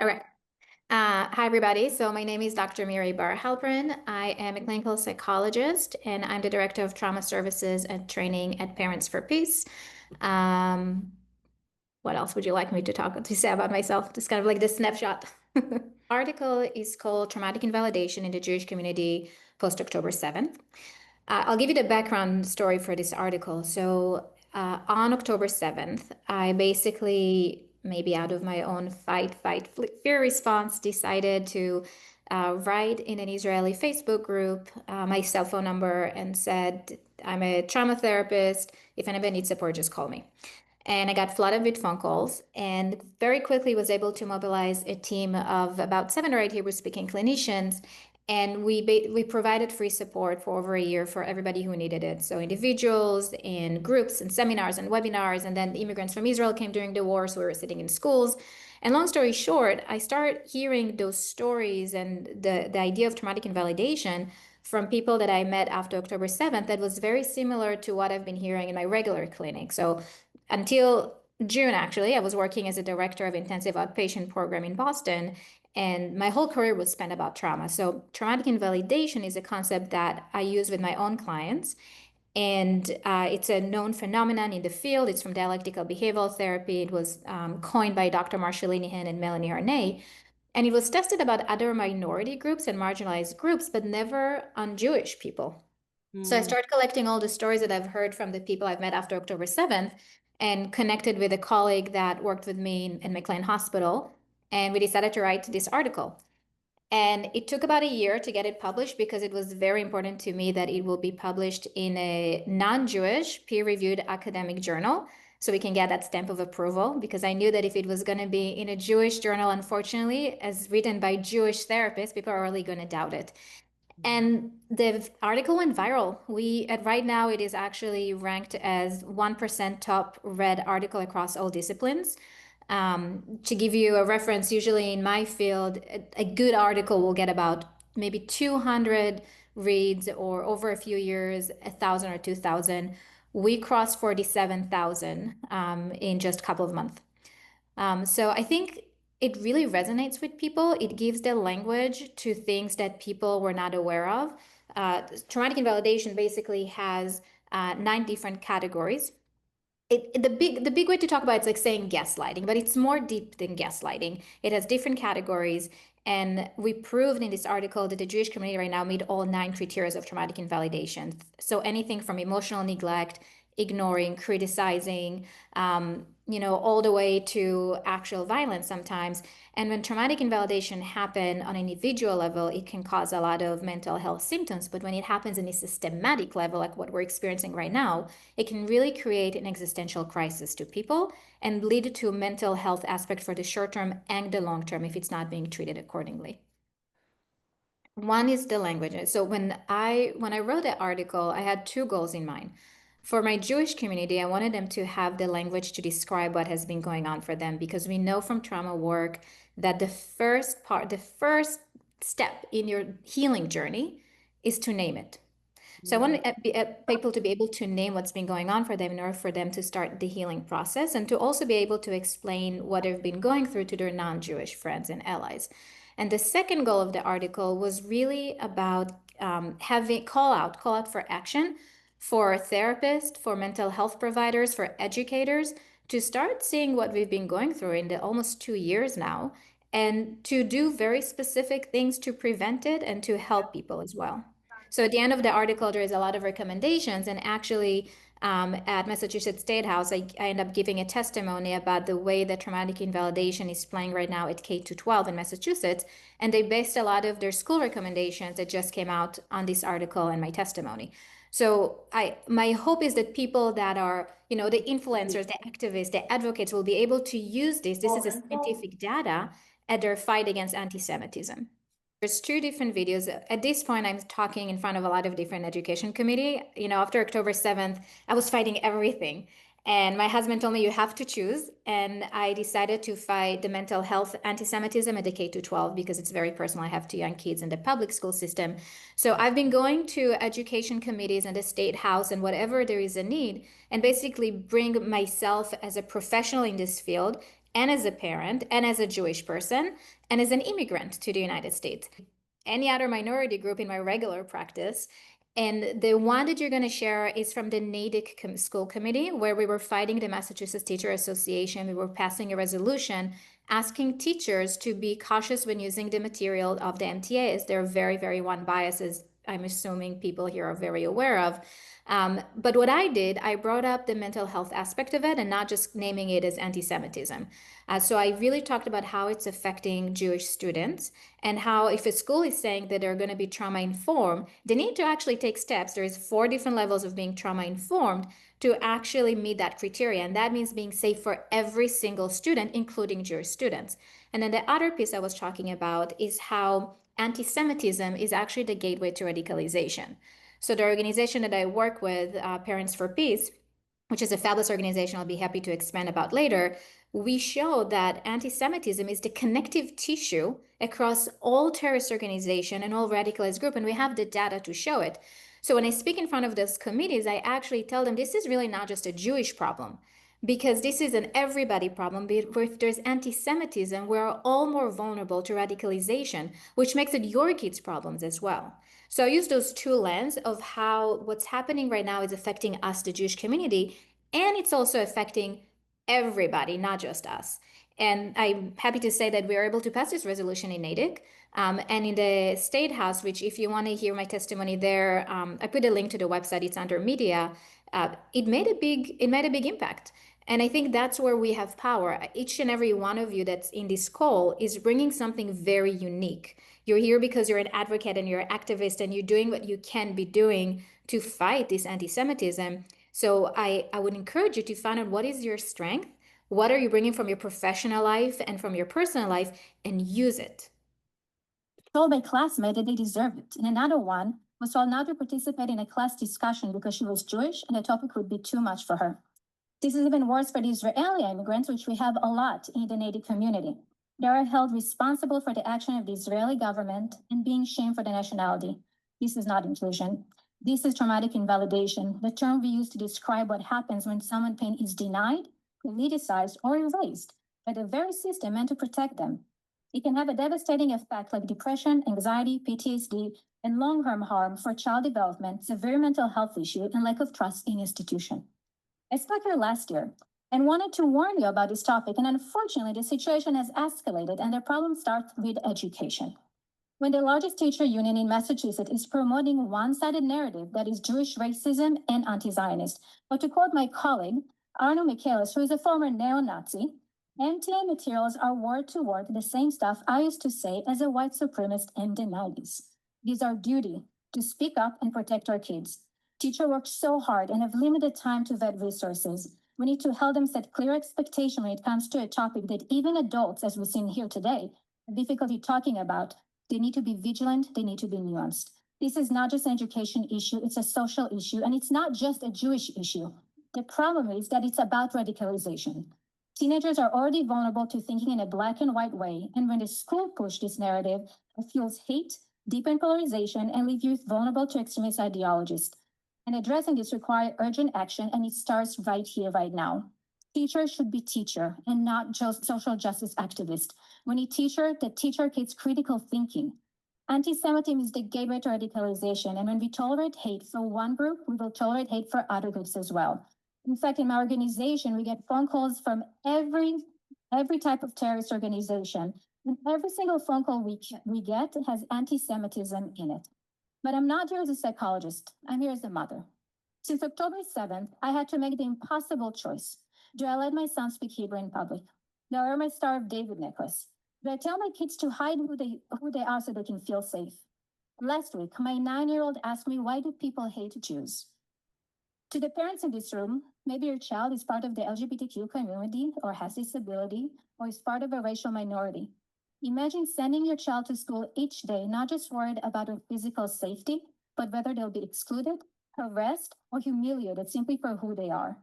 All right. Hi, everybody. So my name is Dr. Miri Bar-Halpern. I am a clinical psychologist, and I'm the director of trauma services and training at Parents for Peace. Um, what else would you like me to say about myself? Just kind of like this snapshot. Article is called Traumatic Invalidation in the Jewish Community Post October 7th. I'll give you the background story for this article. On October 7th, I basically, maybe out of my own fear response, decided to write in an Israeli Facebook group my cell phone number and said, I'm a trauma therapist. If anybody needs support, just call me. And I got flooded with phone calls and very quickly was able to mobilize a team of about 7 or 8 Hebrew speaking clinicians. And we provided free support for over a year for everybody who needed it. So individuals and groups and seminars and webinars. And then the immigrants from Israel came during the war. So we were sitting in schools. And long story short, I started hearing those stories and the idea of traumatic invalidation from people that I met after October 7th that was very similar to what I've been hearing in my regular clinic. So until June, actually, I was working as a director of intensive outpatient program in Boston, and my whole career was spent about trauma. So traumatic invalidation is a concept that I use with my own clients. And it's a known phenomenon in the field. It's from dialectical behavioral therapy. It was coined by Dr. Marsha Linehan and Melanie Arnay. And it was tested about other minority groups and marginalized groups, but never on Jewish people. So I Mm. started collecting all the stories that I've heard from the people I've met after October 7th and connected with a colleague that worked with me in McLean Hospital. And we decided to write this article. And it took about a year to get it published because it was very important to me that it will be published in a non-Jewish peer-reviewed academic journal so we can get that stamp of approval, because I knew that if it was going to be in a Jewish journal, unfortunately, as written by Jewish therapists, people are really going to doubt it. And the article went viral. Right now it is actually ranked as 1% top read article across all disciplines. To give you a reference, usually in my field, a good article will get about maybe 200 reads, or over a few years, 1,000 or 2,000. We crossed 47,000 in just a couple of months. So I think it really resonates with people. It gives the language to things that people were not aware of. Traumatic invalidation basically has 9 different categories. The big way to talk about it's like saying gaslighting, but it's more deep than gaslighting. It has different categories, and we proved in this article that the Jewish community right now meet all 9 criteria of traumatic invalidation. So anything from emotional neglect, ignoring, criticizing, all the way to actual violence sometimes. And when traumatic invalidation happen on an individual level, it can cause a lot of mental health symptoms. But when it happens in a systematic level, like what we're experiencing right now, it can really create an existential crisis to people and lead to mental health aspect for the short term and the long term if it's not being treated accordingly. One is the language. So when I wrote the article, I had 2 goals in mind. For my Jewish community, I wanted them to have the language to describe what has been going on for them, because we know from trauma work that the first step in your healing journey is to name it. So I want people to be able to name what's been going on for them in order for them to start the healing process, and to also be able to explain what they've been going through to their non-Jewish friends and allies. And the second goal of the article was really about having call out for action for therapists, for mental health providers, for educators, to start seeing what we've been going through in the almost 2 years now, and to do very specific things to prevent it and to help people as well. So at the end of the article, there is a lot of recommendations. And actually, at Massachusetts State House, I end up giving a testimony about the way that traumatic invalidation is playing right now at K to 12 in Massachusetts. And they based a lot of their school recommendations that just came out on this article and my testimony. So my hope is that people that are, the influencers, the activists, the advocates will be able to use this. This is a scientific data at their fight against anti-Semitism. There's 2 different videos. At this point, I'm talking in front of a lot of different education committee. After October 7th, I was fighting everything. And my husband told me you have to choose. And I decided to fight the mental health anti-Semitism at the K to 12 because it's very personal. I have 2 young kids in the public school system. So I've been going to education committees and the state house and whatever there is a need, and basically bring myself as a professional in this field and as a parent, and as a Jewish person, and as an immigrant to the United States. Any other minority group in my regular practice. And the one that you're going to share is from the Natick School Committee, where we were fighting the Massachusetts Teacher Association. We were passing a resolution asking teachers to be cautious when using the material of the MTA, as there are very, very one biases I'm assuming people here are very aware of. But what I did, I brought up the mental health aspect of it and not just naming it as anti-Semitism. So I really talked about how it's affecting Jewish students and how if a school is saying that they're going to be trauma informed, they need to actually take steps. There's 4 different levels of being trauma informed to actually meet that criteria. And that means being safe for every single student, including Jewish students. And then the other piece I was talking about is how anti-Semitism is actually the gateway to radicalization. So the organization that I work with, Parents for Peace, which is a fabulous organization I'll be happy to expand about later, we show that anti-Semitism is the connective tissue across all terrorist organization and all radicalized group, and we have the data to show it. So when I speak in front of those committees, I actually tell them this is really not just a Jewish problem, because this is an everybody problem. But if there's anti-Semitism, we're all more vulnerable to radicalization, which makes it your kids' problems as well. So I use those two lenses of how what's happening right now is affecting us, the Jewish community, and it's also affecting everybody, not just us. And I'm happy to say that we are able to pass this resolution in Natick. And in the State House, which if you want to hear my testimony there, I put a link to the website, it's under media. It made a big impact. And I think that's where we have power. Each and every one of you that's in this call is bringing something very unique. You're here because you're an advocate and you're an activist and you're doing what you can be doing to fight this anti-Semitism. So I would encourage you to find out what is your strength, what are you bringing from your professional life and from your personal life, and use it. Told my classmate that they deserved it, and another one was told not to participate in a class discussion because she was Jewish and the topic would be too much for her. This is even worse for the Israeli immigrants, which we have a lot in the Native community. They are held responsible for the action of the Israeli government and being shamed for their nationality. This is not inclusion. This is traumatic invalidation, the term we use to describe what happens when someone's pain is denied, politicized, or erased by the very system meant to protect them. It can have a devastating effect like depression, anxiety, PTSD, and long-term harm for child development, severe mental health issue, and lack of trust in institution. I spoke here last year and wanted to warn you about this topic, and unfortunately, the situation has escalated and the problem starts with education. When the largest teacher union in Massachusetts is promoting a one-sided narrative that is Jewish racism and anti-Zionist, or to quote my colleague, Arno Michaelis, who is a former neo-Nazi, MTA materials are word to word the same stuff I used to say as a white supremacist in the 90s. It is our duty to speak up and protect our kids. Teachers work so hard and have limited time to vet resources. We need to help them set clear expectations when it comes to a topic that even adults, as we've seen here today, have difficulty talking about. They need to be vigilant, they need to be nuanced. This is not just an education issue, it's a social issue, and it's not just a Jewish issue. The problem is that it's about radicalization. Teenagers are already vulnerable to thinking in a black and white way, and when the school pushes this narrative, it fuels hate, deepen polarization, and leave youth vulnerable to extremist ideologies. And addressing this requires urgent action, and it starts right here, right now. Teachers should be teacher and not just social justice activist. We need teacher that teach our kids critical thinking. Anti-Semitism is the gateway to radicalization, and when we tolerate hate for one group, we will tolerate hate for other groups as well. In fact, in my organization, we get phone calls from every type of terrorist organization, and every single phone call we get has anti-Semitism in it. But I'm not here as a psychologist. I'm here as a mother. Since October 7th, I had to make the impossible choice. Do I let my son speak Hebrew in public? Do I wear my Star of David necklace? Do I tell my kids to hide who they are so they can feel safe? Last week, my 9-year-old asked me, why do people hate Jews? To the parents in this room, maybe your child is part of the LGBTQ community or has disability or is part of a racial minority. Imagine sending your child to school each day, not just worried about their physical safety, but whether they'll be excluded, harassed, or humiliated simply for who they are.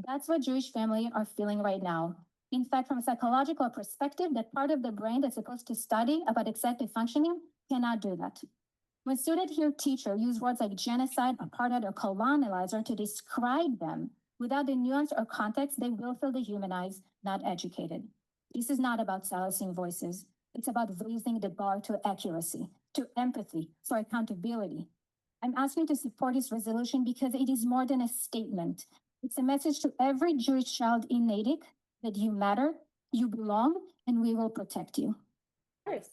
That's what Jewish families are feeling right now. In fact, from a psychological perspective, that part of the brain that's supposed to study about executive functioning cannot do that. When students hear teacher use words like genocide, apartheid, or colonizer to describe them without the nuance or context, they will feel dehumanized, not educated. This is not about silencing voices. It's about raising the bar to accuracy, to empathy, for accountability. I'm asking to support this resolution because it is more than a statement. It's a message to every Jewish child in Natick that you matter, you belong, and we will protect you. Course.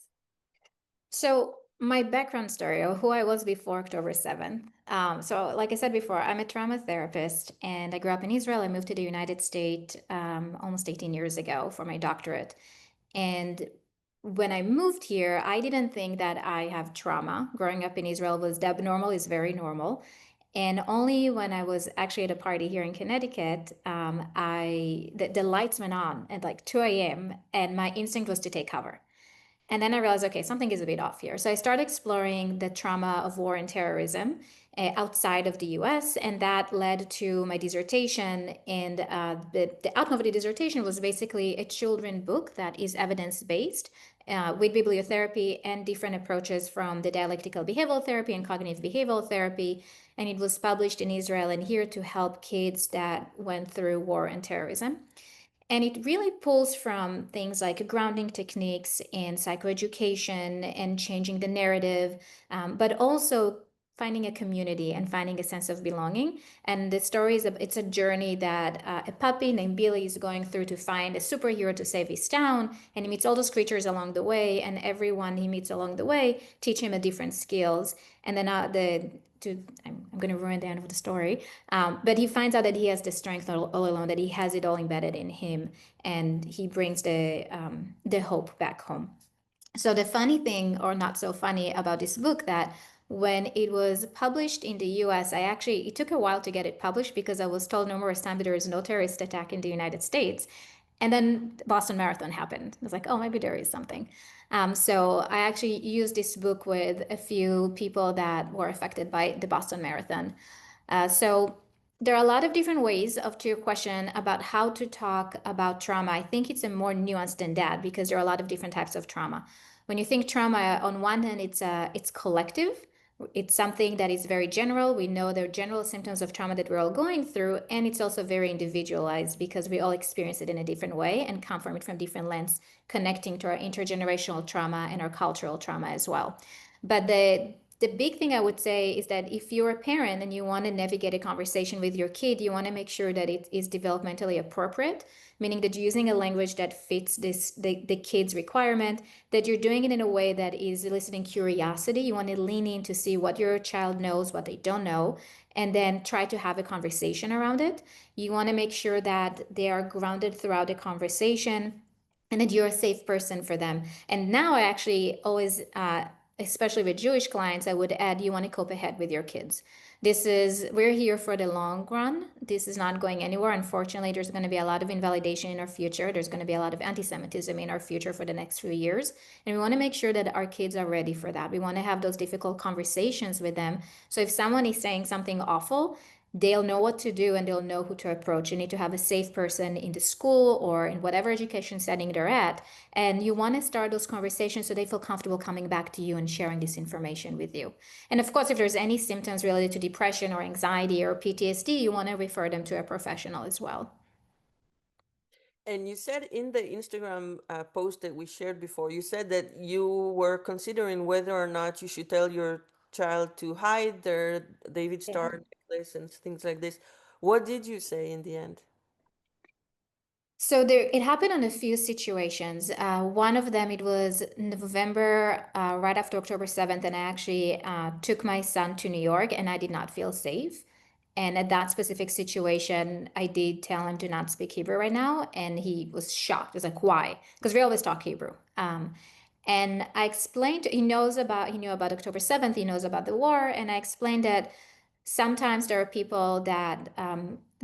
So my background story, or who I was before October 7th. So like I said before, I'm a trauma therapist and I grew up in Israel. I moved to the United States almost 18 years ago for my doctorate. And when I moved here, I didn't think that I have trauma. Growing up in Israel was abnormal, is very normal. And only when I was actually at a party here in Connecticut, the lights went on at like 2 a.m. and my instinct was to take cover. And then I realized, okay, something is a bit off here. So I started exploring the trauma of war and terrorism outside of the US. And that led to my dissertation. And the outcome of the dissertation was basically a children's book that is evidence based with bibliotherapy and different approaches from the dialectical behavioral therapy and cognitive behavioral therapy. And it was published in Israel and here to help kids that went through war and terrorism. And it really pulls from things like grounding techniques and psychoeducation and changing the narrative, but also finding a community and finding a sense of belonging. And the story is it's a journey that a puppy named Billy is going through to find a superhero to save his town, and he meets all those creatures along the way, and everyone he meets along the way teach him a different skills. And then I'm going to ruin the end of the story. But he finds out that he has the strength all alone, that he has it all embedded in him, and he brings the hope back home. So the funny thing, or not so funny, about this book that when it was published in the US, it took a while to get it published because I was told numerous times that there is no terrorist attack in the United States. And then Boston Marathon happened. I was like, oh, maybe there is something. So I actually used this book with a few people that were affected by the Boston Marathon. So there are a lot of different ways to your question about how to talk about trauma. I think it's a more nuanced than that because there are a lot of different types of trauma. When you think trauma, on one hand, it's collective. It's something that is very general. We know the general symptoms of trauma that we're all going through, and it's also very individualized because we all experience it in a different way and come from it from different lens, connecting to our intergenerational trauma and our cultural trauma as well. But the big thing I would say is that if you're a parent and you want to navigate a conversation with your kid, you want to make sure that it is developmentally appropriate, meaning that you're using a language that fits the kid's requirement, that you're doing it in a way that is eliciting curiosity. You want to lean in to see what your child knows, what they don't know, and then try to have a conversation around it. You want to make sure that they are grounded throughout the conversation and that you're a safe person for them. And now I actually always especially with Jewish clients, I would add you want to cope ahead with your kids. We're here for the long run. This is not going anywhere. Unfortunately, there's going to be a lot of invalidation in our future. There's going to be a lot of anti-Semitism in our future for the next few years. And we want to make sure that our kids are ready for that. We want to have those difficult conversations with them. So if someone is saying something awful, they'll know what to do and they'll know who to approach. You need to have a safe person in the school or in whatever education setting they're at. And you want to start those conversations so they feel comfortable coming back to you and sharing this information with you. And of course, if there's any symptoms related to depression or anxiety or PTSD, you want to refer them to a professional as well. And you said in the Instagram post that we shared before, you said that you were considering whether or not you should tell your child to hide their David Star necklace and things like this. What did you say in the end? So it happened on a few situations. One of them, it was November, right after October 7th, and I actually took my son to New York, and I did not feel safe. And at that specific situation, I did tell him to not speak Hebrew right now, and he was shocked. He was like, "Why?" Because we always talk Hebrew. And I explained, he knew about October 7th, he knows about the war, and I explained that sometimes there are people that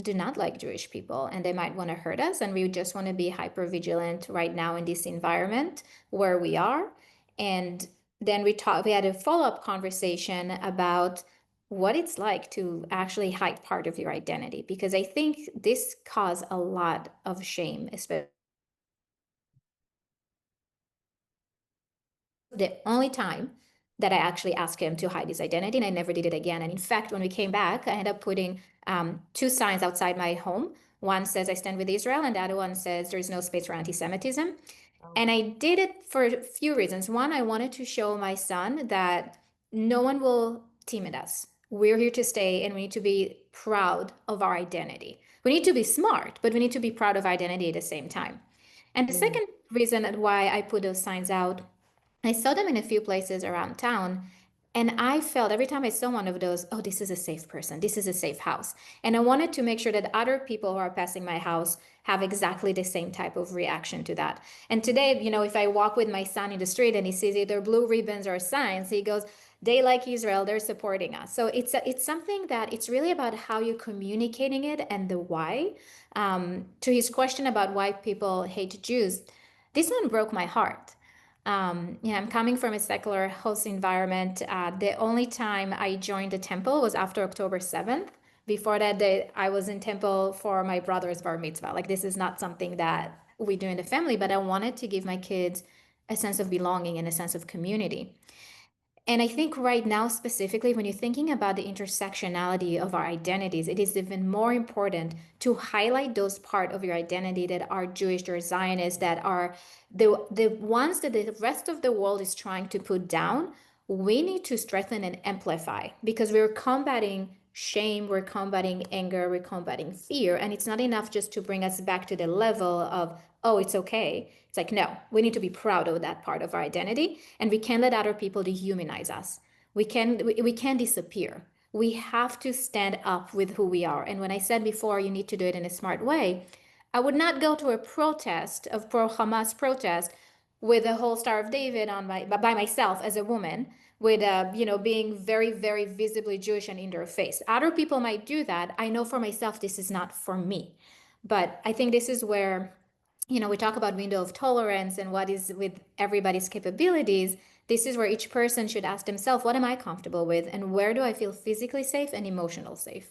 do not like Jewish people and they might want to hurt us. And we just want to be hyper vigilant right now in this environment where we are. And then we had a follow-up conversation about what it's like to actually hide part of your identity, because I think this caused a lot of shame, especially the only time that I actually asked him to hide his identity, and I never did it again. And in fact, when we came back, I ended up putting two signs outside my home One says I stand with Israel, and the other one says there is no space for anti-Semitism. Oh. And I did it for a few reasons. One, I wanted to show my son that no one will timid us. We're here to stay, and we need to be proud of our identity. We need to be smart, but we need to be proud of identity at the same time. And the second reason why I put those signs out, I saw them in a few places around town. And I felt every time I saw one of those, oh, this is a safe person. This is a safe house. And I wanted to make sure that other people who are passing my house have exactly the same type of reaction to that. And today, if I walk with my son in the street and he sees either blue ribbons or signs, he goes, they like Israel, they're supporting us. So it's something that it's really about how you're communicating it and the why. To his question about why people hate Jews, this one broke my heart. I'm coming from a secular host environment. The only time I joined the temple was after October 7th. Before that, I was in temple for my brother's bar mitzvah. Like, this is not something that we do in the family, but I wanted to give my kids a sense of belonging and a sense of community. And I think right now, specifically, when you're thinking about the intersectionality of our identities, it is even more important to highlight those parts of your identity that are Jewish or Zionist, that are the ones that the rest of the world is trying to put down. We need to strengthen and amplify, because we're combating shame, we're combating anger, we're combating fear. And it's not enough just to bring us back to the level of, oh, it's okay. It's like, no, we need to be proud of that part of our identity, and we can't let other people dehumanize us. We can't disappear. We have to stand up with who we are. And when I said before, you need to do it in a smart way, I would not go to a protest of pro-Hamas protest with a whole Star of David on by myself as a woman, with being very, very visibly Jewish and in their face. Other people might do that. I know for myself this is not for me. But I think this is where, we talk about window of tolerance and what is with everybody's capabilities. This is where each person should ask themselves, what am I comfortable with, and where do I feel physically safe and emotional safe?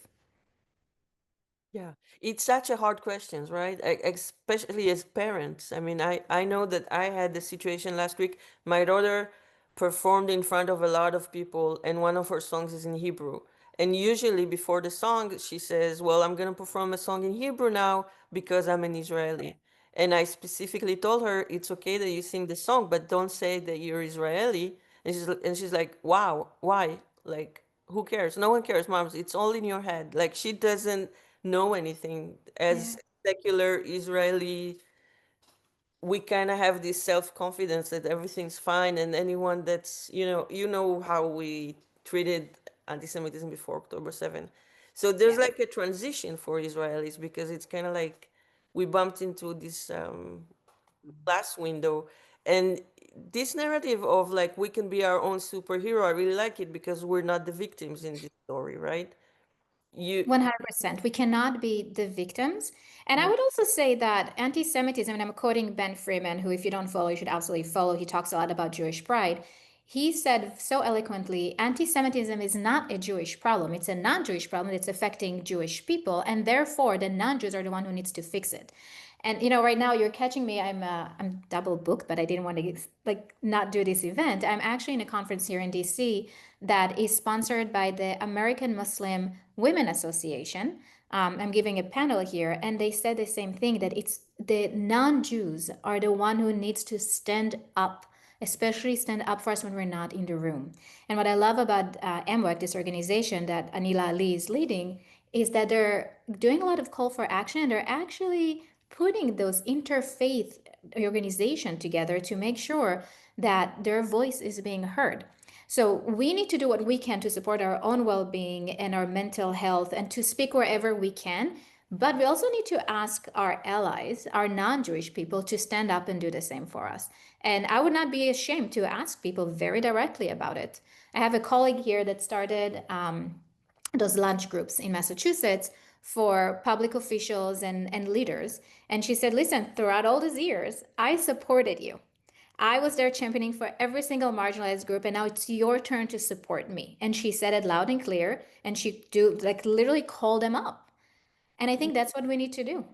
Yeah, it's such a hard question, right? Especially as parents. I mean, I know that I had the situation last week. My daughter performed in front of a lot of people, and one of her songs is in Hebrew. And usually before the song, she says, well, I'm going to perform a song in Hebrew now because I'm an Israeli. And I specifically told her, it's okay that you sing the song, but don't say that you're Israeli. And she's like, wow, why? Like, who cares? No one cares, moms. It's all in your head. Like, she doesn't know anything. Yeah. As secular Israeli, we kind of have this self-confidence that everything's fine, and anyone that's, you know how we treated anti-Semitism before October 7th. So there's Yeah. like a transition for Israelis, because it's kind of like we bumped into this glass window. And this narrative of like we can be our own superhero, I really like it, because we're not the victims in this story, right? You 100%. We cannot be the victims. And I would also say that anti-Semitism, and I'm quoting Ben Freeman, who, if you don't follow, you should absolutely follow. He talks a lot about Jewish pride. He said so eloquently, anti-Semitism is not a Jewish problem. It's a non-Jewish problem that's affecting Jewish people, and therefore the non-Jews are the one who needs to fix it. And right now you're catching me. I'm double booked, but I didn't want to like not do this event. I'm actually in a conference here in DC that is sponsored by the American Muslim Women Association. I'm giving a panel here, and they said the same thing, that it's the non-Jews are the one who needs to stand up, especially stand up for us when we're not in the room. And what I love about MWEC, this organization that Anila Ali is leading, is that they're doing a lot of call for action, and they're actually putting those interfaith organization together to make sure that their voice is being heard. So we need to do what we can to support our own well-being and our mental health, and to speak wherever we can. But we also need to ask our allies, our non-Jewish people, to stand up and do the same for us. And I would not be ashamed to ask people very directly about it. I have a colleague here that started those lunch groups in Massachusetts for public officials and leaders. And she said, listen, throughout all these years, I supported you. I was there championing for every single marginalized group, and now it's your turn to support me. And she said it loud and clear, and she do like literally call them up. And I think that's what we need to do,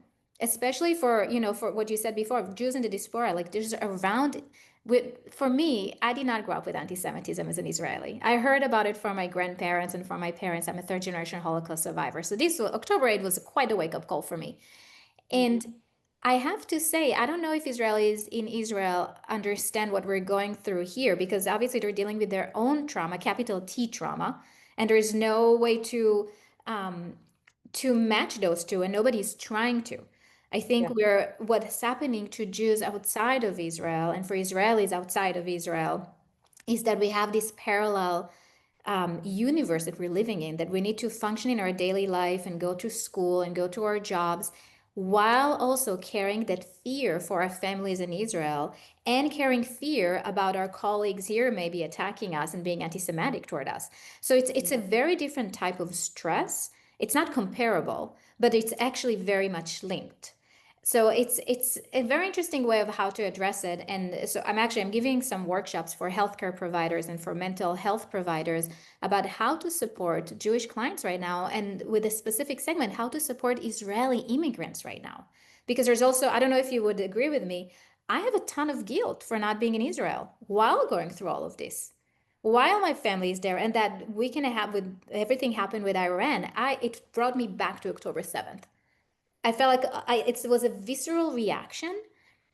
especially for what you said before, Jews in the diaspora. Like, there's around for me, I did not grow up with anti-Semitism as an Israeli. I heard about it from my grandparents and from my parents. I'm a third generation Holocaust survivor. So this October 8th was quite a wake-up call for me. And I have to say, I don't know if Israelis in Israel understand what we're going through here, because obviously they're dealing with their own trauma, capital T trauma, and there's no way um, to match those two, and nobody's trying to. I think Yeah. what's happening to Jews outside of Israel and for Israelis outside of Israel is that we have this parallel universe that we're living in, that we need to function in our daily life and go to school and go to our jobs while also carrying that fear for our families in Israel and carrying fear about our colleagues here maybe attacking us and being anti-Semitic toward us. So it's a very different type of stress. It's not comparable, but it's actually very much linked. So it's a very interesting way of how to address it. And so I'm giving some workshops for healthcare providers and for mental health providers about how to support Jewish clients right now, and with a specific segment, how to support Israeli immigrants right now. Because there's also, I don't know if you would agree with me, I have a ton of guilt for not being in Israel while going through all of this. While my family is there, and that week and a half with everything happened with Iran, it brought me back to October 7th. I felt like it was a visceral reaction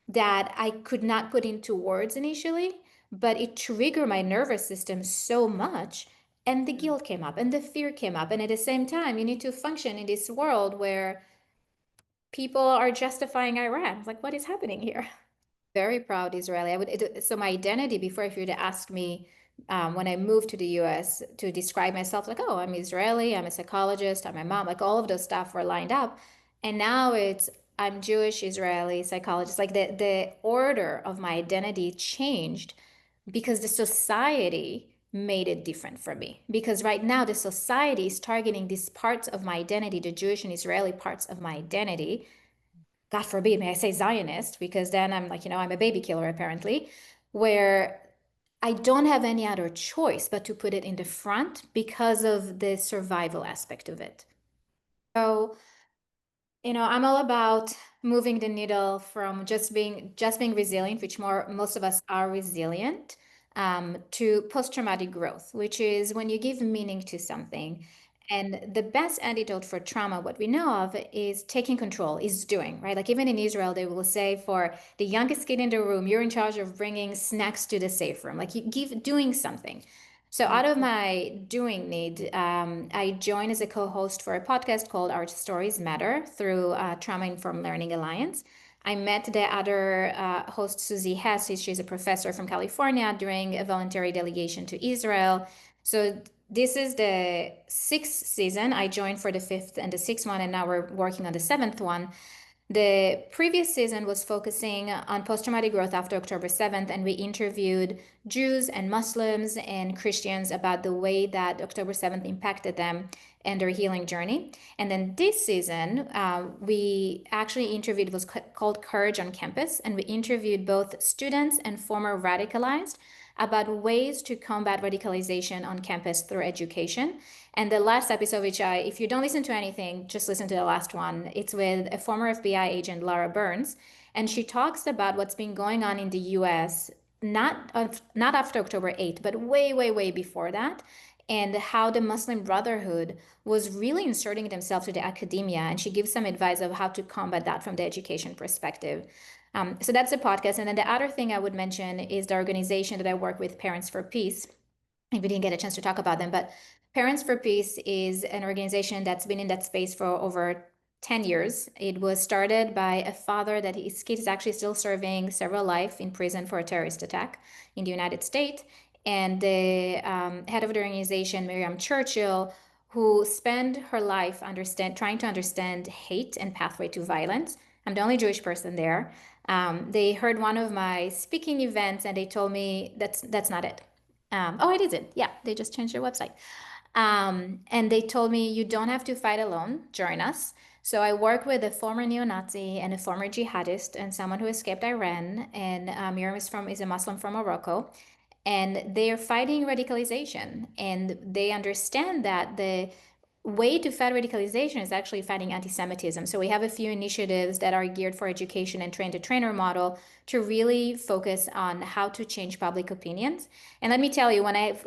that I could not put into words initially, but it triggered my nervous system so much. And the guilt came up and the fear came up. And at the same time, you need to function in this world where people are justifying Iran. Like, what is happening here? Very proud Israeli. So my identity before, if you were to ask me when I moved to the US to describe myself, like, oh, I'm Israeli, I'm a psychologist, I'm a mom, like all of those stuff were lined up. And now it's I'm Jewish, Israeli, psychologist. Like the order of my identity changed because the society made it different for me. Because right now the society is targeting these parts of my identity, the Jewish and Israeli parts of my identity. God forbid, may I say Zionist, because then I'm like, I'm a baby killer apparently, where I don't have any other choice but to put it in the front because of the survival aspect of it. So, I'm all about moving the needle from just being resilient, which most of us are resilient, to post-traumatic growth, which is when you give meaning to something. And the best antidote for trauma, what we know of, is taking control, is doing, right? Like even in Israel, they will say for the youngest kid in the room, you're in charge of bringing snacks to the safe room. Like you give doing something. So out of my doing need, I joined as a co-host for a podcast called Our Stories Matter through Trauma Informed Learning Alliance. I met the other host, Susie Hess. She's a professor from California during a voluntary delegation to Israel. So this is the sixth season. I joined for the fifth and the sixth one, and now we're working on the seventh one. The previous season was focusing on post-traumatic growth after October 7th, and we interviewed Jews and Muslims and Christians about the way that October 7th impacted them and their healing journey. And then this season, we actually interviewed, it was called Courage on Campus, and we interviewed both students and former radicalized about ways to combat radicalization on campus through education. And the last episode, which if you don't listen to anything, just listen to the last one. It's with a former FBI agent, Lara Burns, and she talks about what's been going on in the U.S. Not after October 8th, but way, way, way before that, and how the Muslim Brotherhood was really inserting themselves to the academia. And she gives some advice of how to combat that from the education perspective. So that's the podcast. And then the other thing I would mention is the organization that I work with, Parents for Peace. We didn't get a chance to talk about them, but Parents for Peace is an organization that's been in that space for over 10 years. It was started by a father that his kid is actually still serving several life in prison for a terrorist attack in the United States. And the head of the organization, Miriam Churchill, who spent her life trying to understand hate and pathway to violence. I'm the only Jewish person there. They heard one of my speaking events and they told me that's not it. Oh, it isn't. Yeah, they just changed their website. And they told me you don't have to fight alone. Join us. So I work with a former neo-Nazi and a former jihadist and someone who escaped Iran. And Miriam is a Muslim from Morocco, and they are fighting radicalization. And they understand that the way to fight radicalization is actually fighting anti-Semitism. So we have a few initiatives that are geared for education and train-the-trainer model to really focus on how to change public opinions. And let me tell you, when I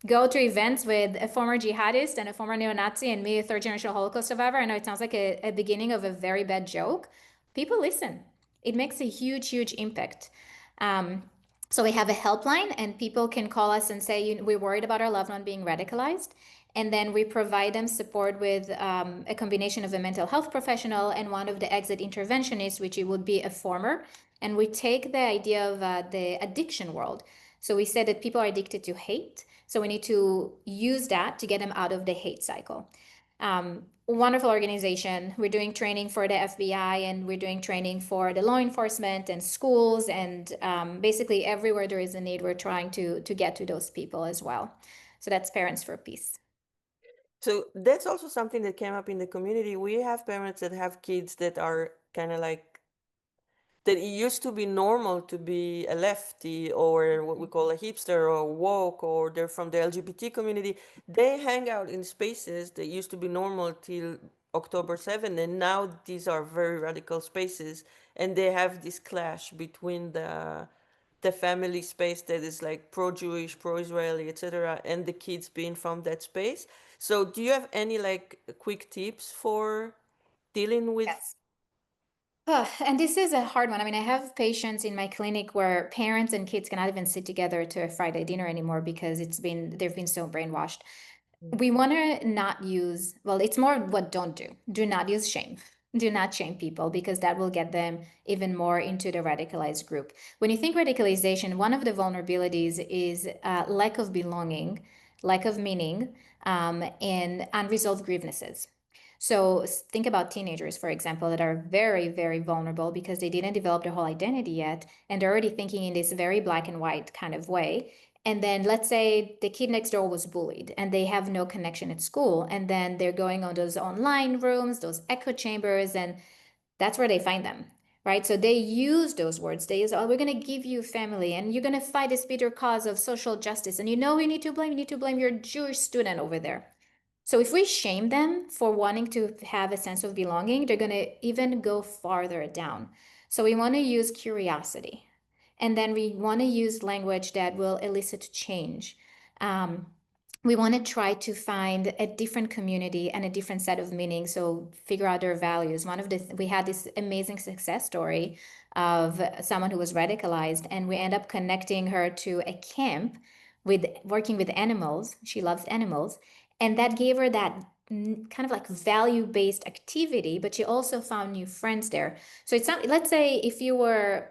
go to events with a former jihadist and a former neo-Nazi and me, a third-generation Holocaust survivor, I know it sounds like a beginning of a very bad joke, people listen. It makes a huge, huge impact. So we have a helpline, and people can call us and say, we're worried about our loved one being radicalized. And then we provide them support with a combination of a mental health professional and one of the exit interventionists, which it would be a former. And we take the idea of the addiction world. So we said that people are addicted to hate. So we need to use that to get them out of the hate cycle. Wonderful organization. We're doing training for the FBI, and we're doing training for the law enforcement and schools, and basically everywhere there is a need, we're trying to get to those people as well. So that's Parents for Peace. So that's also something that came up in the community. We have parents that have kids that are kind of like, that it used to be normal to be a lefty or what we call a hipster or woke, or they're from the LGBT community. They hang out in spaces that used to be normal till October 7th, and now these are very radical spaces, and they have this clash between the family space that is like pro-Jewish, pro-Israeli, etc., and the kids being from that space. So do you have any like quick tips for dealing with? Yes. And this is a hard one. I mean, I have patients in my clinic where parents and kids cannot even sit together to a Friday dinner anymore because they've been so brainwashed. We want to not use, well, it's more what don't do. Do not use shame. Do not shame people, because that will get them even more into the radicalized group. When you think radicalization, one of the vulnerabilities is lack of belonging, lack of meaning, and unresolved grievances. So think about teenagers, for example, that are very, very vulnerable because they didn't develop their whole identity yet, and they're already thinking in this very black and white kind of way. And then let's say the kid next door was bullied and they have no connection at school. And then they're going on those online rooms, those echo chambers, and that's where they find them, right? So they use those words. They use, oh, we're going to give you family and you're going to fight this bitter cause of social justice. And you need to blame your Jewish student over there. So if we shame them for wanting to have a sense of belonging, they're going to even go farther down. So we want to use curiosity. And then we want to use language that will elicit change. We want to try to find a different community and a different set of meaning. So figure out their values. We had this amazing success story of someone who was radicalized, and we end up connecting her to a camp with working with animals. She loves animals. And that gave her that kind of like value-based activity, but she also found new friends there. So it's not, let's say if you were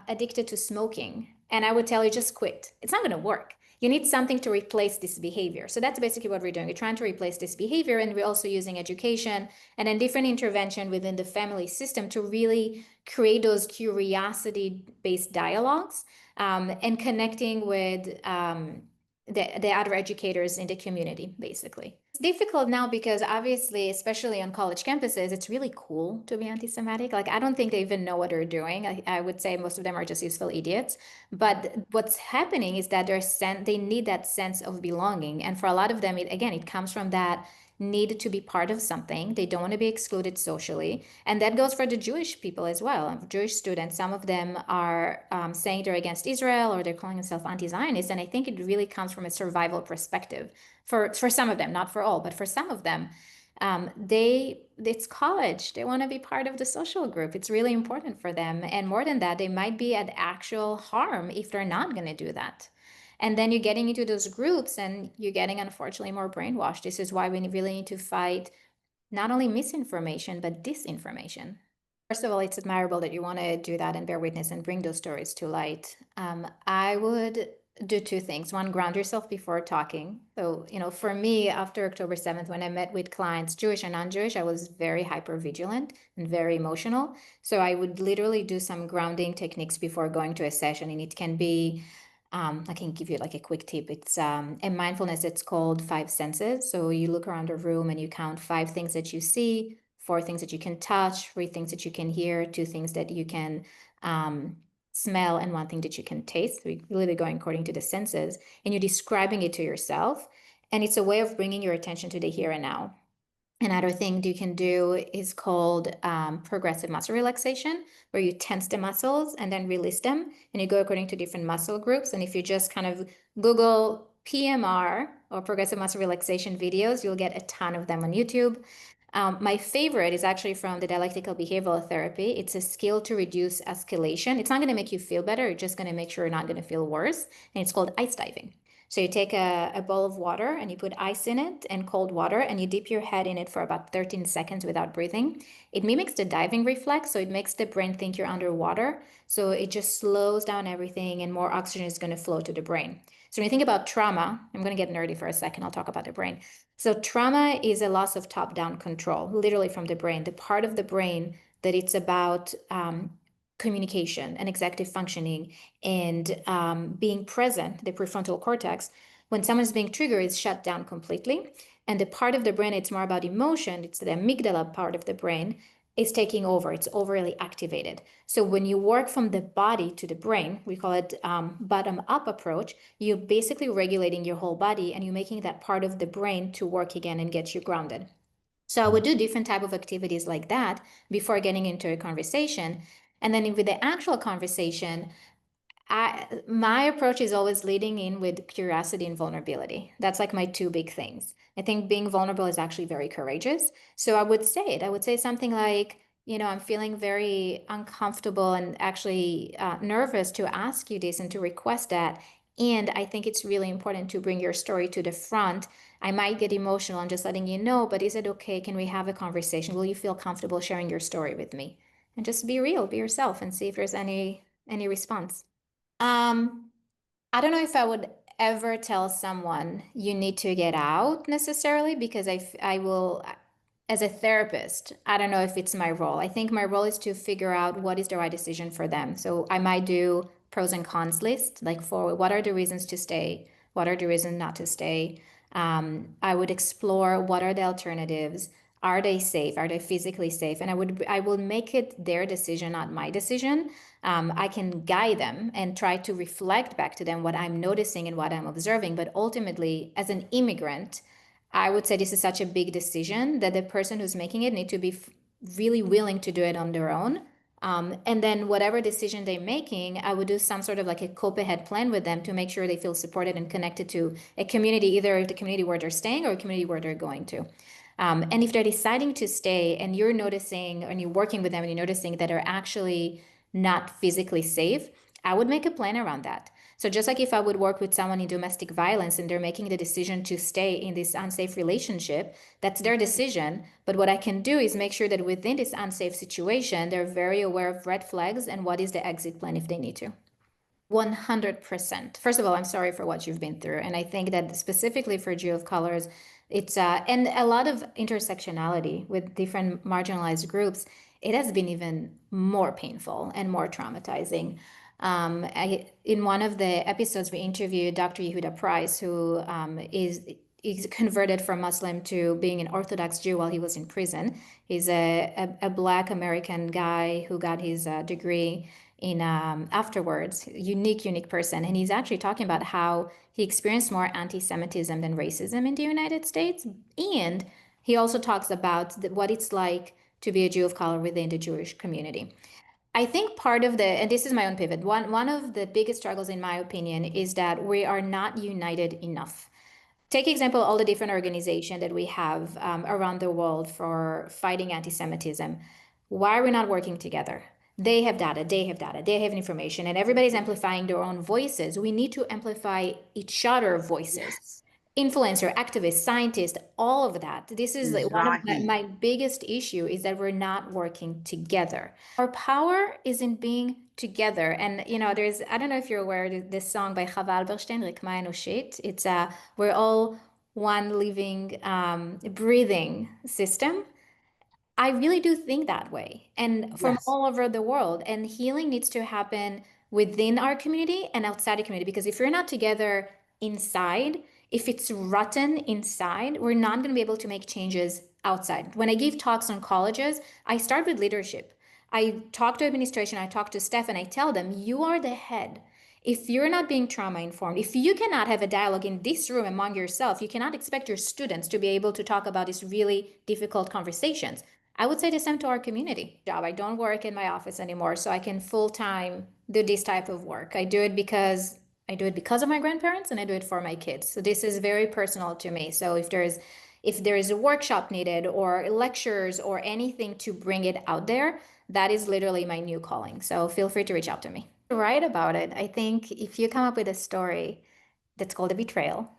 addicted to smoking and I would tell you just quit, it's not going to work. You need something to replace this behavior. So that's basically what we're doing. We're trying to replace this behavior, and we're also using education and then different intervention within the family system to really create those curiosity-based dialogues, and connecting with the other educators in the community, basically. It's difficult now because obviously, especially on college campuses, it's really cool to be anti-Semitic. Like, I don't think they even know what they're doing. I would say most of them are just useful idiots. But what's happening is that they need that sense of belonging. And for a lot of them, it comes from that need to be part of something. They don't want to be excluded socially. And that goes for the Jewish people as well. Jewish students, some of them are saying they're against Israel, or they're calling themselves anti-Zionist. And I think it really comes from a survival perspective for some of them, not for all, but for some of them. It's college. They want to be part of the social group. It's really important for them. And more than that, they might be at actual harm if they're not going to do that. And then you're getting into those groups and you're getting, unfortunately, more brainwashed. This is why we really need to fight not only misinformation, but disinformation. First of all, it's admirable that you want to do that and bear witness and bring those stories to light. I would do two things. One, ground yourself before talking. So, for me, after October 7th, when I met with clients, Jewish and non-Jewish, I was very hyper vigilant and very emotional. So I would literally do some grounding techniques before going to a session. And it can be I can give you like a quick tip. It's in mindfulness, it's called 5 senses. So you look around a room and you count 5 things that you see, 4 things that you can touch, 3 things that you can hear, 2 things that you can smell, and 1 thing that you can taste. So you're really going according to the senses, and you're describing it to yourself. And it's a way of bringing your attention to the here and now. Another thing you can do is called progressive muscle relaxation, where you tense the muscles and then release them, and you go according to different muscle groups. And if you just kind of Google PMR or progressive muscle relaxation videos, you'll get a ton of them on YouTube. My favorite is actually from the dialectical behavioral therapy. It's a skill to reduce escalation. It's not going to make you feel better. It's just going to make sure you're not going to feel worse. And it's called ice diving. So you take a bowl of water and you put ice in it and cold water and you dip your head in it for about 13 seconds without breathing. It mimics the diving reflex, so it makes the brain think you're underwater. So it just slows down everything and more oxygen is going to flow to the brain. So when you think about trauma, I'm going to get nerdy for a second. I'll talk about the brain. So trauma is a loss of top-down control, literally from the brain, the part of the brain that it's about communication and executive functioning and being present, the prefrontal cortex. When someone is being triggered, it's shut down completely. And the part of the brain, it's more about emotion. It's the amygdala part of the brain is taking over. It's overly activated. So when you work from the body to the brain, we call it bottom-up approach, you're basically regulating your whole body and you're making that part of the brain to work again and get you grounded. So I would do different type of activities like that before getting into a conversation. And then with the actual conversation, my approach is always leading in with curiosity and vulnerability. That's like my two big things. I think being vulnerable is actually very courageous. So I would say it. I would say something like, I'm feeling very uncomfortable and actually nervous to ask you this and to request that. And I think it's really important to bring your story to the front. I might get emotional. I'm just letting you know, but is it okay? Can we have a conversation? Will you feel comfortable sharing your story with me? And just be real, be yourself, and see if there's any response. Um, I don't know if I would ever tell someone you need to get out necessarily because I will, as a therapist, I don't know if it's my role. I think my role is to figure out what is the right decision for them. So I might do pros and cons list, like for what are the reasons to stay, what are the reasons not to stay. I would explore what are the alternatives. Are they safe? Are they physically safe? And I will make it their decision, not my decision. I can guide them and try to reflect back to them what I'm noticing and what I'm observing. But ultimately, as an immigrant, I would say this is such a big decision that the person who's making it need to be really willing to do it on their own. And then whatever decision they're making, I would do some sort of like a cope ahead plan with them to make sure they feel supported and connected to a community, either the community where they're staying or a community where they're going to. And if they're deciding to stay and you're noticing and you're working with them and you're noticing that they're actually not physically safe, I would make a plan around that. So just like if I would work with someone in domestic violence and they're making the decision to stay in this unsafe relationship, that's their decision. But what I can do is make sure that within this unsafe situation, they're very aware of red flags and what is the exit plan if they need to. 100%. First of all, I'm sorry for what you've been through. And I think that specifically for Jew of colors, it's and a lot of intersectionality with different marginalized groups, it has been even more painful and more traumatizing. In one of the episodes, we interviewed Dr. Yehuda Price, who is converted from Muslim to being an Orthodox Jew while he was in prison. He's a Black American guy who got his degree in afterwards, unique person. And he's actually talking about how he experienced more anti-Semitism than racism in the United States. And he also talks about what it's like to be a Jew of color within the Jewish community. I think part of and this is my own pivot, one of the biggest struggles in my opinion is that we are not united enough. Take example, all the different organizations that we have around the world for fighting anti-Semitism. Why are we not working together? They have data, they have information, and everybody's amplifying their own voices. We need to amplify each other's voices. Yes. Influencer, activists, scientists, all of that. This is one of my biggest issue is that we're not working together. Our power is in being together. And there's, I don't know if you're aware of this song by Chava Alberstein, Rikma Enoshit. It's we're all one living, breathing system. I really do think that way, and from Yes. all over the world. And healing needs to happen within our community and outside the community. Because if you're not together inside, if it's rotten inside, we're not going to be able to make changes outside. When I give talks on colleges, I start with leadership. I talk to administration, I talk to staff, and I tell them, you are the head. If you're not being trauma informed, if you cannot have a dialogue in this room among yourself, you cannot expect your students to be able to talk about these really difficult conversations. I would say the same to our community. I don't work in my office anymore, so I can full-time do this type of work. I do it because of my grandparents and I do it for my kids. So this is very personal to me. So if there's If there is a workshop needed or lectures or anything to bring it out there, that is literally my new calling. So feel free to reach out to me. Write about it. I think if you come up with a story that's called a betrayal,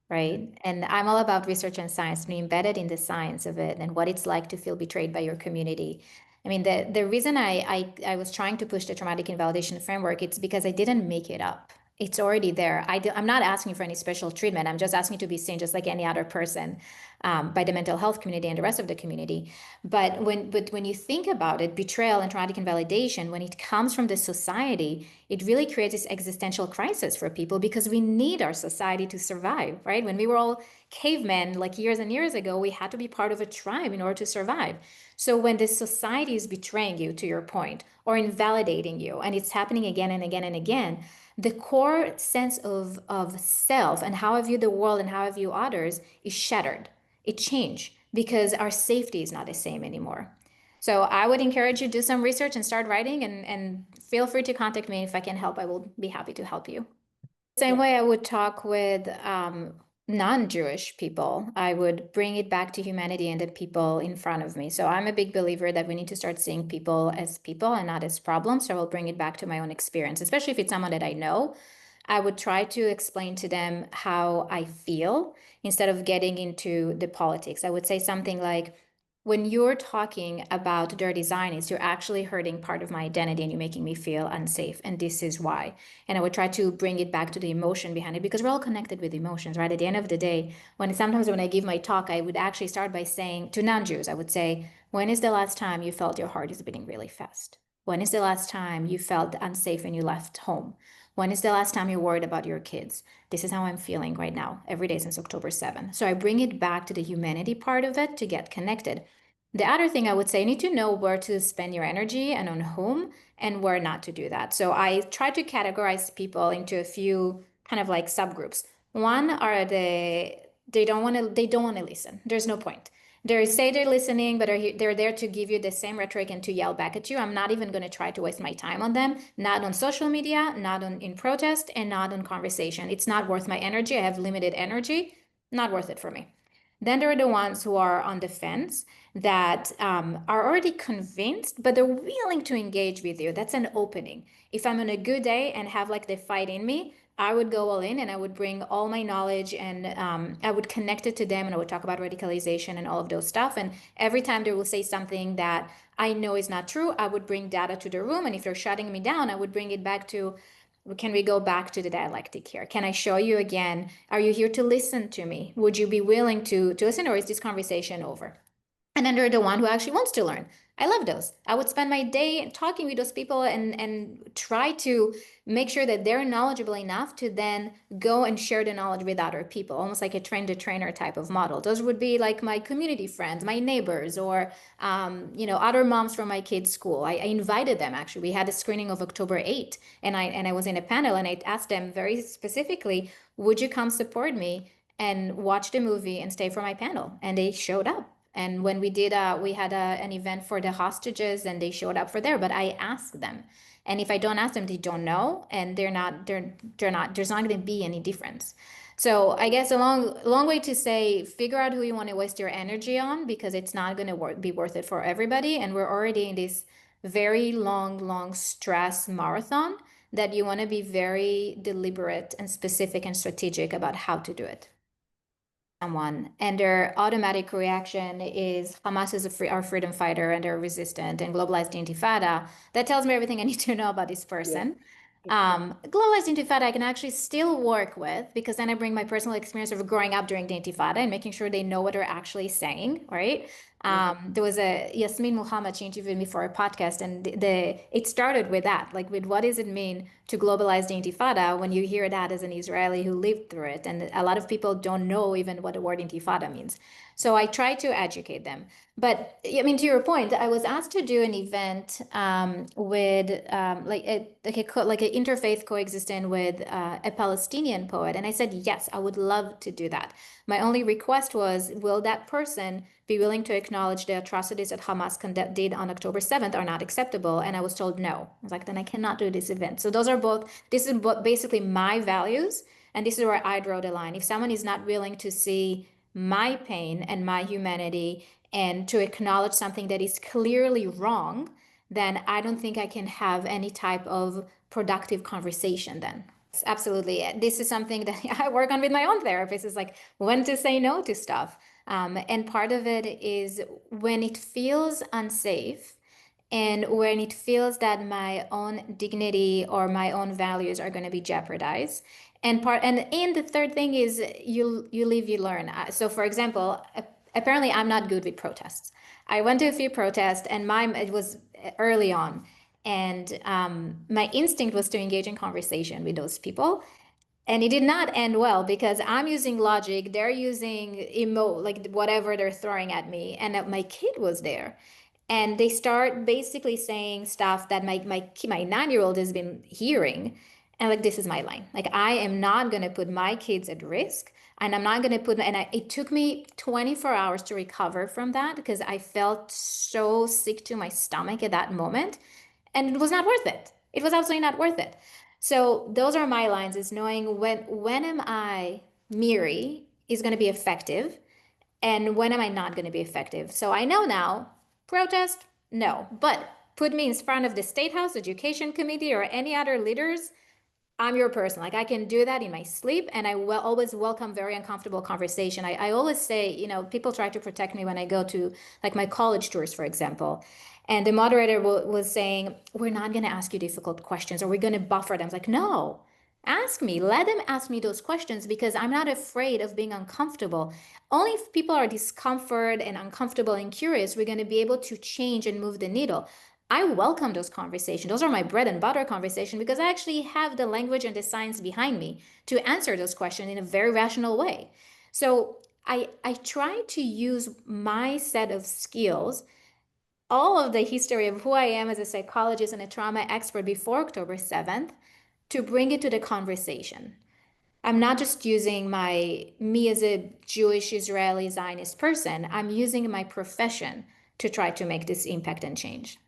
right? And I'm all about research and science, being embedded in the science of it and what it's like to feel betrayed by your community. I mean, the reason I was trying to push the traumatic invalidation framework, it's because I didn't make it up. It's already there. I'm not asking for any special treatment. I'm just asking to be seen just like any other person, by the mental health community and the rest of the community. But when you think about it, betrayal and traumatic invalidation, when it comes from the society, it really creates this existential crisis for people because we need our society to survive, right? When we were all cavemen, like years and years ago, we had to be part of a tribe in order to survive. So when the society is betraying you, to your point, or invalidating you, and it's happening again and again and again, the core sense of self and how I view the world and how I view others is shattered. It changed because our safety is not the same anymore. So I would encourage you to do some research and start writing, and feel free to contact me if I can help. I will be happy to help you. Same way I would talk with non-Jewish people. I would bring it back to humanity and the people in front of me. So I'm a big believer that we need to start seeing people as people and not as problems. So I will bring it back to my own experience, especially if it's someone that I know. I would try to explain to them how I feel instead of getting into the politics. I would say something like, when you're talking about dirty Zionists, you're actually hurting part of my identity and you're making me feel unsafe. And this is why. And I would try to bring it back to the emotion behind it, because we're all connected with emotions, right? At the end of the day, sometimes when I give my talk, I would actually start by saying to non-Jews, I would say, when is the last time you felt your heart is beating really fast? When is the last time you felt unsafe when you left home? When is the last time you're worried about your kids? This is how I'm feeling right now, every day since October 7th. So I bring it back to the humanity part of it to get connected. The other thing I would say, you need to know where to spend your energy and on whom, and where not to do that. So I try to categorize people into a few kind of like subgroups. One are they don't want to listen. There's no point. They say they're listening, but they're there to give you the same rhetoric and to yell back at you. I'm not even going to try to waste my time on them. Not on social media, not in protest, and not on conversation. It's not worth my energy. I have limited energy. Not worth it for me. Then there are the ones who are on the fence, that are already convinced, but they're willing to engage with you. That's an opening. If I'm on a good day and have like the fight in me, I would go all in and I would bring all my knowledge, and I would connect it to them, and I would talk about radicalization and all of those stuff. And every time they will say something that I know is not true, I would bring data to the room. And if they're shutting me down, I would bring it back to, can we go back to the dialectic here? Can I show you again? Are you here to listen to me? Would you be willing to listen, or is this conversation over? And then they're the one who actually wants to learn. I love those. I would spend my day talking with those people and try to make sure that they're knowledgeable enough to then go and share the knowledge with other people, almost like a train the trainer type of model. Those would be like my community friends, my neighbors, or other moms from my kids' school. I invited them. Actually, we had a screening of October 8th, and I was in a panel, and I asked them very specifically, would you come support me and watch the movie and stay for my panel? And they showed up. And when we did, we had an event for the hostages, and they showed up for there. But I asked them, and if I don't ask them, they don't know, and they're not. There's not going to be any difference. So I guess a long way to say, figure out who you want to waste your energy on, because it's not going to be worth it for everybody. And we're already in this very long stress marathon that you want to be very deliberate and specific and strategic about how to do it. Someone, and their automatic reaction is Hamas is our freedom fighter and they're resistant, and globalized intifada. That tells me everything I need to know about this person. Globalized intifada I can actually still work with, because then I bring my personal experience of growing up during the intifada and making sure they know what they're actually saying, right? There was a Yasmin Muhammad, she interviewed me for a podcast, and it started with that, like, with what does it mean to globalize the intifada when you hear that as an Israeli who lived through it, and a lot of people don't know even what the word intifada means. So I try to educate them. But I mean, to your point, I was asked to do an event with like an interfaith coexisting with a Palestinian poet, and I said yes, I would love to do that. My only request was, will that person be willing to acknowledge the atrocities that Hamas did on October 7th are not acceptable? And I was told no. I was like, then I cannot do this event. So this is basically my values, and this is where I draw the line. If someone is not willing to see my pain and my humanity and to acknowledge something that is clearly wrong, then I don't think I can have any type of productive conversation then. Absolutely. This is something that I work on with my own therapist, is like when to say no to stuff. And part of it is when it feels unsafe and when it feels that my own dignity or my own values are going to be jeopardized. And the third thing is you live, you learn. So for example, apparently I'm not good with protests. I went to a few protests and it was early on. And my instinct was to engage in conversation with those people. And it did not end well because I'm using logic, they're using like whatever they're throwing at me. And my kid was there. And they start basically saying stuff that my 9-year-old has been hearing. And like, this is my line. Like, I am not going to put my kids at risk. And I'm not going to put, it took me 24 hours to recover from that because I felt so sick to my stomach at that moment. And it was not worth it. It was absolutely not worth it. So those are my lines, is knowing when am I, Miri, is going to be effective and when am I not going to be effective. So I know now, protest, no. But put me in front of the State House Education Committee or any other leaders, I'm your person. Like, I can do that in my sleep, and I will always welcome very uncomfortable conversation. I always say, people try to protect me when I go to like my college tours, for example. And the moderator was saying, we're not going to ask you difficult questions, or we're going to buffer them. I was like, no, ask me. Let them ask me those questions because I'm not afraid of being uncomfortable. Only if people are discomfort and uncomfortable and curious, we're going to be able to change and move the needle. I welcome those conversations. Those are my bread and butter conversation because I actually have the language and the science behind me to answer those questions in a very rational way. So I try to use my set of skills, all of the history of who I am as a psychologist and a trauma expert before October 7th, to bring it to the conversation. I'm not just using me as a Jewish Israeli Zionist person. I'm using my profession to try to make this impact and change.